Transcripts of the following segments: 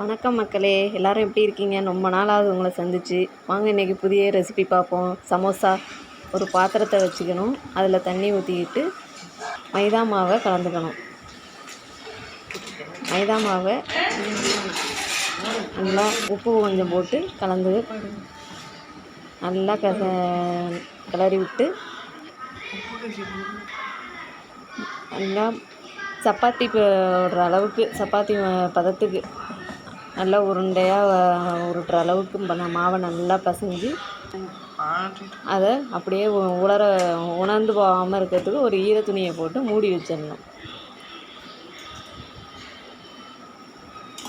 வணக்கம் மக்களே, எல்லோரும் எப்படி இருக்கீங்க? ரொம்ப நாளாவது உங்களை சந்திச்சு. வாங்க இன்றைக்கி புதிய ரெசிபி பார்ப்போம். சமோசா ஒரு பாத்திரத்தை வச்சுக்கணும், அதில் தண்ணி ஊற்றிக்கிட்டு மைதா மாவை கலந்துக்கணும். மைதா மாவை நல்லா உப்பு கொஞ்சம் போட்டு கலந்து நல்லா கிளறி விட்டு நல்லா சப்பாத்தி போடுற அளவுக்கு, சப்பாத்தி பதத்துக்கு நல்லா உருண்டையாக உருட்டுற அளவுக்கு மாவை நல்லா பசைஞ்சு அதை அப்படியே உணர்ந்து போகாமல் இருக்கிறதுக்கு ஒரு ஈர துணியை போட்டு மூடி வச்சிடணும்.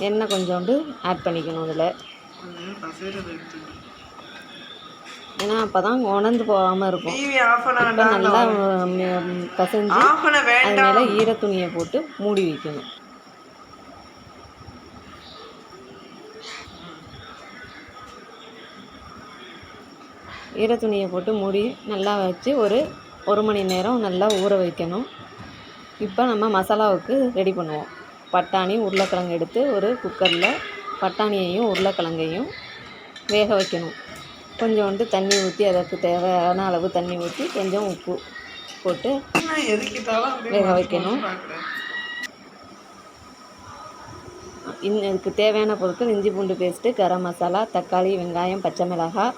எண்ணெய் கொஞ்சோண்டு ஆட் பண்ணிக்கணும் அதில், ஏன்னா அப்போ தான் உணர்ந்து போகாமல் இருக்கும். இப்போ நல்லா பசைஞ்சு அது மேலே ஈர துணியை போட்டு மூடி வைக்கணும். ஈர துணியை போட்டு மூடி நல்லா வச்சு ஒரு மணி நேரம் நல்லா ஊற வைக்கணும். இப்போ நம்ம மசாலாவுக்கு ரெடி பண்ணுவோம். பட்டாணி, உருளைக்கிழங்கு எடுத்து ஒரு குக்கரில் பட்டாணியையும் உருளைக்கிழங்கையும் வேக வைக்கணும். கொஞ்சோண்டு தண்ணி ஊற்றி, அதற்கு தேவையான அளவு தண்ணி ஊற்றி கொஞ்சம் உப்பு போட்டு வேக வைக்கணும். இதுக்கு தேவையான பொருட்கள்: இஞ்சி பூண்டு பேஸ்ட்டு, கரம் மசாலா, தக்காளி, வெங்காயம், பச்சை மிளகாய்,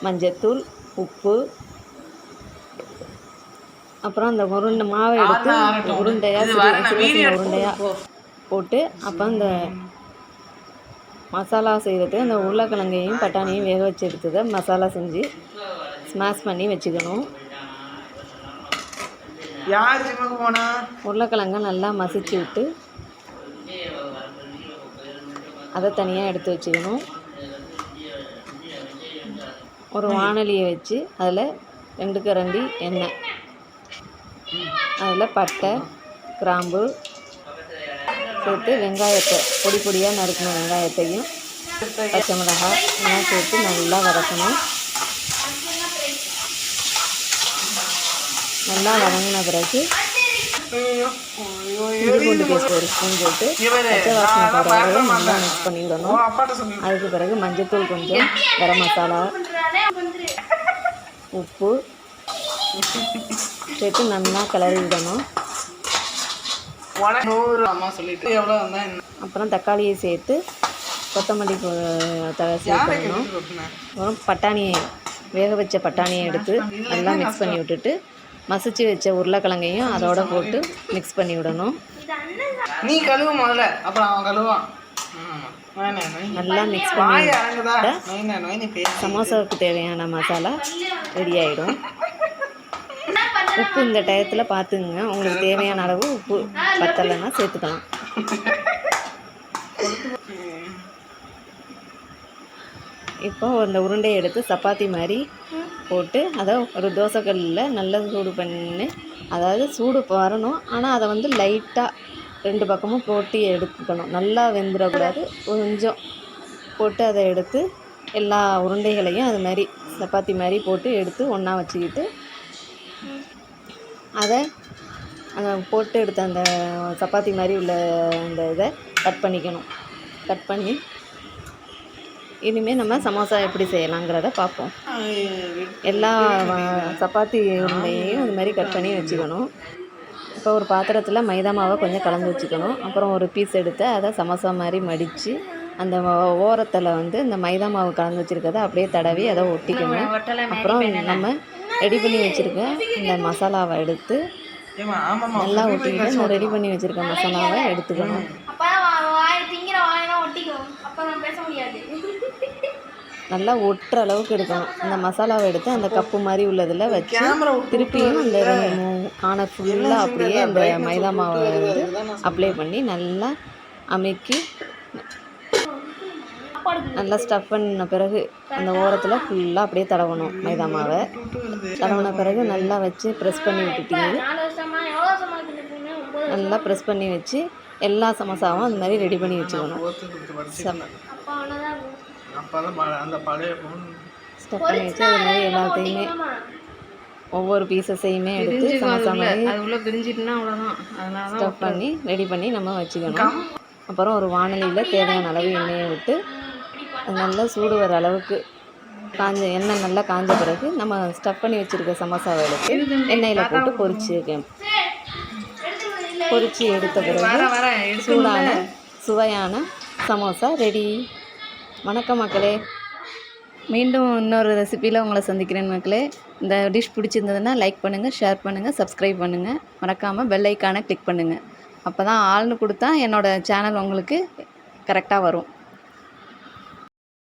மஞ்சத்தூள், உப்பு, அப்புறம் அந்த மாவை எடுத்து உருண்டையாக போட்டு, அப்போ அந்த மசாலா செய்கிறதுக்கு அந்த உருளைக்கிழங்கையும் பட்டாணியும் வேக வச்சு எடுத்ததை மசாலா செஞ்சு ஸ்மாஷ் பண்ணி வச்சுக்கணும். உருளைக்கிழங்கை நல்லா மசிச்சு விட்டு அதை தனியாக எடுத்து வச்சுக்கணும். ஒரு வாணலியை வச்சு அதில் 2 கரண்டி எண்ணெய், அதில் பட்டை, கிராம்பு சேர்த்து வெங்காயத்தை பொடியாக நறுக்கணும். வெங்காயத்தையும் பச்சை மிளகாய் எல்லாம் சேர்த்து நல்லா வதக்கணும். நல்லா வதங்கின பிறகு இஞ்சி பூண்டு பேஸ்ட் ஒரு ஸ்பூன் போட்டு பச்சை வாசனை போகிற வரையை நல்லா மிக்ஸ் பண்ணிவிடணும். அதுக்கு பிறகு மஞ்சத்தூள் கொஞ்சம், கரம் மசாலா, உப்பு சேர்த்து நல்லா கிளறி விடணும். அப்புறம் தக்காளியை சேர்த்து கொத்தமல்லி சேர்க்கணும். அப்புறம் பட்டாணியை வேக வச்ச பட்டாணியை எடுத்து நல்லா மிக்ஸ் பண்ணி விட்டுட்டு மசிச்சு வச்ச உருளைக்கிழங்கையும் அதோட போட்டு மிக்ஸ் பண்ணி விடணும். நீ கழுவு முதல்ல, அப்புறம் அவன் கழுவான். நல்லா மிக்ஸ் பண்ணி சமோசாவுக்கு தேவையான மசாலா ரெடி ஆகிடும். உப்பு இந்த டயத்தில் பார்த்துங்க, உங்களுக்கு தேவையான அளவு உப்பு பத்தலைன்னா சேர்த்துக்கலாம். இப்போ அந்த உருண்டையை எடுத்து சப்பாத்தி மாதிரி போட்டு அதை ஒரு தோசைக்கல்லில் நல்லா சூடு பண்ணி, அதாவது சூடு வரணும், ஆனால் அதை லைட்டாக 2 பக்கமும் போட்டு எடுத்துக்கணும். நல்லா வெந்துடக்கூடாது, கொஞ்சம் போட்டு அதை எடுத்து எல்லா உருண்டைகளையும் அது மாதிரி சப்பாத்தி மாதிரி போட்டு எடுத்து ஒன்றா வச்சுக்கிட்டு அதை போட்டு எடுத்த அந்த சப்பாத்தி மாதிரி உள்ள அந்த இதை கட் பண்ணிக்கணும். கட் பண்ணி இனிமேல் நம்ம சமோசா எப்படி செய்யலாங்கிறத பார்ப்போம். எல்லா சப்பாத்தி உருண்டையையும் அது மாதிரி கட் பண்ணி வச்சுக்கணும். இப்போ ஒரு பாத்திரத்தில் மைதா மாவை கொஞ்சம் கலந்து வச்சுக்கணும். அப்புறம் ஒரு பீஸ் எடுத்து அதை சமோசா மாதிரி மடித்து அந்த ஓரத்தில் இந்த மைதா மாவு கலந்து வச்சுருக்கதை அப்படியே தடவி அதை ஒட்டிக்கணும். அப்புறம் நம்ம ரெடி பண்ணி வச்சுருக்க இந்த மசாலாவை எடுத்து நல்லா ஒட்டிக்கிட்டு இந்த ரெடி பண்ணி வச்சுருக்க மசாலாவை எடுத்துக்கணும். நல்லா ஒட்டுற அளவுக்கு எடுக்கணும். அந்த மசாலாவை எடுத்து அந்த கப்பு மாதிரி உள்ளதில் வச்சு திருப்பியும் அந்த காணை ஃபுல்லாக அப்படியே அந்த மைதா மாவை அப்ளை பண்ணி நல்லா அமுக்கி நல்லா ஸ்டஃப் பண்ண பிறகு அந்த ஓரத்தில் ஃபுல்லாக அப்படியே தடவணும். மைதா மாவை தடவின பிறகு நல்லா வச்சு ப்ரெஸ் பண்ணி விட்டுட்டீங்க. நல்லா ப்ரெஸ் பண்ணி வச்சு எல்லா சமோசாவும் அந்த மாதிரி ரெடி பண்ணி வச்சுக்கணும். ஸ்டஃப் பண்ணி வச்சு அது மாதிரி எல்லாத்தையுமே ஒவ்வொரு பீசஸையுமே எடுத்து சமோசா மாதிரி ஸ்டஃப் பண்ணி ரெடி பண்ணி நம்ம வச்சுக்கணும். அப்புறம் ஒரு வாணலியில் தேவையான அளவு எண்ணெயை விட்டு அது நல்லா சூடு வர அளவுக்கு எண்ணெய் நல்லா காஞ்ச பிறகு நம்ம ஸ்டஃப் பண்ணி வச்சுருக்க சமோசாவை எடுத்து எண்ணெயில் போட்டு பொரிச்சு எடுத்த பிறகு சூடான சுவையான சமோசா ரெடி. வணக்கம் மக்களே, மீண்டும் இன்னொரு ரெசிப்பியில் உங்களை சந்திக்கிறேன் மக்களே. இந்த டிஷ் பிடிச்சிருந்ததுன்னா லைக் பண்ணுங்கள், ஷேர் பண்ணுங்கள், சப்ஸ்கிரைப் பண்ணுங்கள். மறக்காமல் பெல் ஐக்கானை கிளிக் பண்ணுங்கள். அப்போ தான் ஆள்னு கொடுத்தா என்னோடய சேனல் உங்களுக்கு கரெக்டாக வரும்.